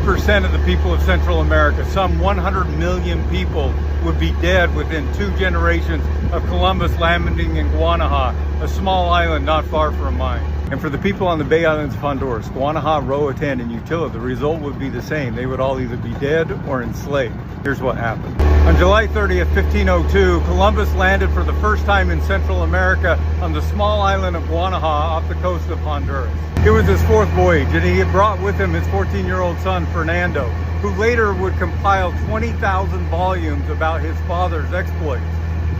90% of the people of Central America, some 100 million people, would be dead within 2 generations of Columbus landing in Guanaja, a small island not far from mine. And for the people on the Bay Islands of Honduras, Guanaja, Roatan, and Utila, the result would be the same. They would all either be dead or enslaved. Here's what happened. On July 30th, 1502, Columbus landed for the first time in Central America on the small island of Guanaja off the coast of Honduras. It was his 4th voyage, and he had brought with him his 14-year-old son, Fernando, who later would compile 20,000 volumes about his father's exploits,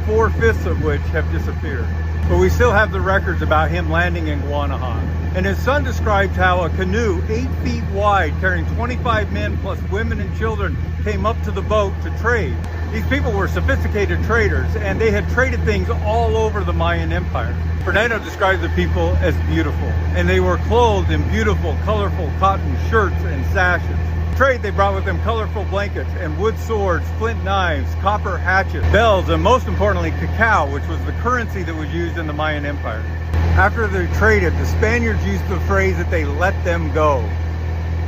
4/5 of which have disappeared. But we still have the records about him landing in Guanaja. And his son describes how a canoe 8 feet wide, carrying 25 men plus women and children, came up to the boat to trade. These people were sophisticated traders, and they had traded things all over the Mayan Empire. Fernando describes the people as beautiful, and they were clothed in beautiful, colorful cotton shirts and sashes. Trade, they brought with them colorful blankets and wood swords, flint knives, copper hatchets, bells, and most importantly, cacao, which was the currency that was used in the Mayan Empire. After they traded, the Spaniards used the phrase that they let them go.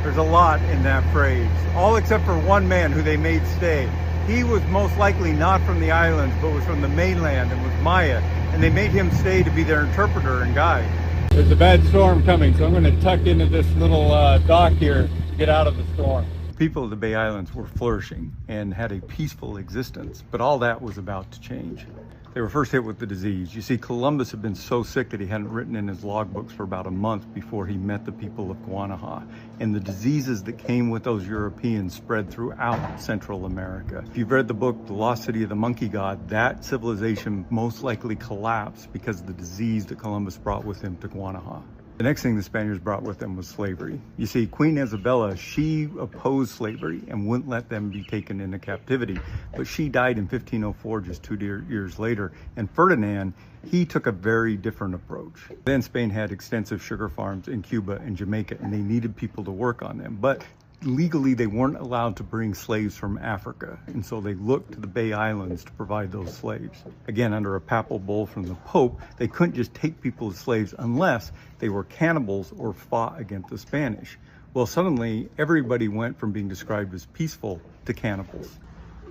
There's a lot in that phrase, all except for one man who they made stay. He was most likely not from the islands, but was from the mainland and was Maya, and they made him stay to be their interpreter and guide. There's a bad storm coming, so I'm going to tuck into this little dock here to get out of the storm. People of the Bay Islands were flourishing and had a peaceful existence, but all that was about to change. They were first hit with the disease. You see, Columbus had been so sick that he hadn't written in his logbooks for about a month before he met the people of Guanaja. And the diseases that came with those Europeans spread throughout Central America. If you've read the book, The Lost City of the Monkey God, that civilization most likely collapsed because of the disease that Columbus brought with him to Guanaja. The next thing the Spaniards brought with them was slavery. You see, Queen Isabella, she opposed slavery and wouldn't let them be taken into captivity. But she died in 1504, just 2 years later. And Ferdinand, he took a very different approach. Then Spain had extensive sugar farms in Cuba and Jamaica, and they needed people to work on them. But legally, they weren't allowed to bring slaves from Africa, and so they looked to the Bay Islands to provide those slaves. Again, under a papal bull from the Pope, they couldn't just take people as slaves unless they were cannibals or fought against the Spanish. Well, suddenly, everybody went from being described as peaceful to cannibals.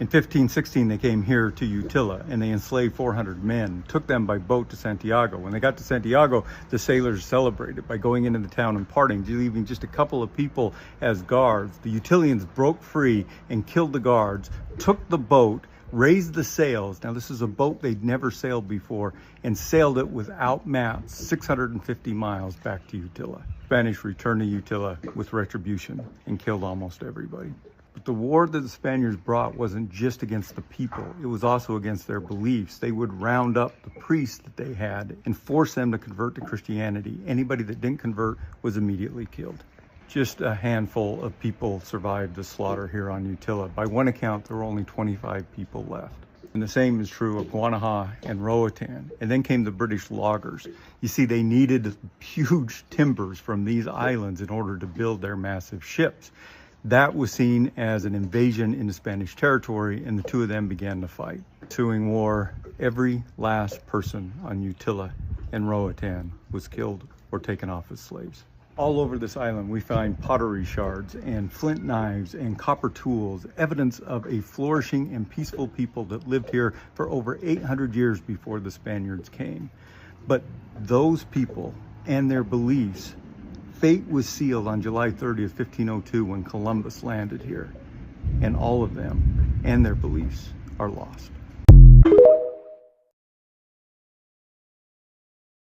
In 1516, they came here to Utila, and they enslaved 400 men, took them by boat to Santiago. When they got to Santiago, the sailors celebrated by going into the town and partying, leaving just a couple of people as guards. The Utilians broke free and killed the guards, took the boat, raised the sails. Now, this is a boat they'd never sailed before, and sailed it without maps, 650 miles back to Utila. Spanish returned to Utila with retribution and killed almost everybody. But the war that the Spaniards brought wasn't just against the people. It was also against their beliefs. They would round up the priests that they had and force them to convert to Christianity. Anybody that didn't convert was immediately killed. Just a handful of people survived the slaughter here on Utila. By one account, there were only 25 people left. And the same is true of Guanaja and Roatan. And then came the British loggers. You see, they needed huge timbers from these islands in order to build their massive ships. That was seen as an invasion into Spanish territory, and the two of them began to fight. Ensuing war, every last person on Utila and Roatan was killed or taken off as slaves. All over this island, we find pottery shards and flint knives and copper tools, evidence of a flourishing and peaceful people that lived here for over 800 years before the Spaniards came. But those people and their beliefs, fate was sealed on July 30th, 1502, when Columbus landed here. And all of them and their beliefs are lost.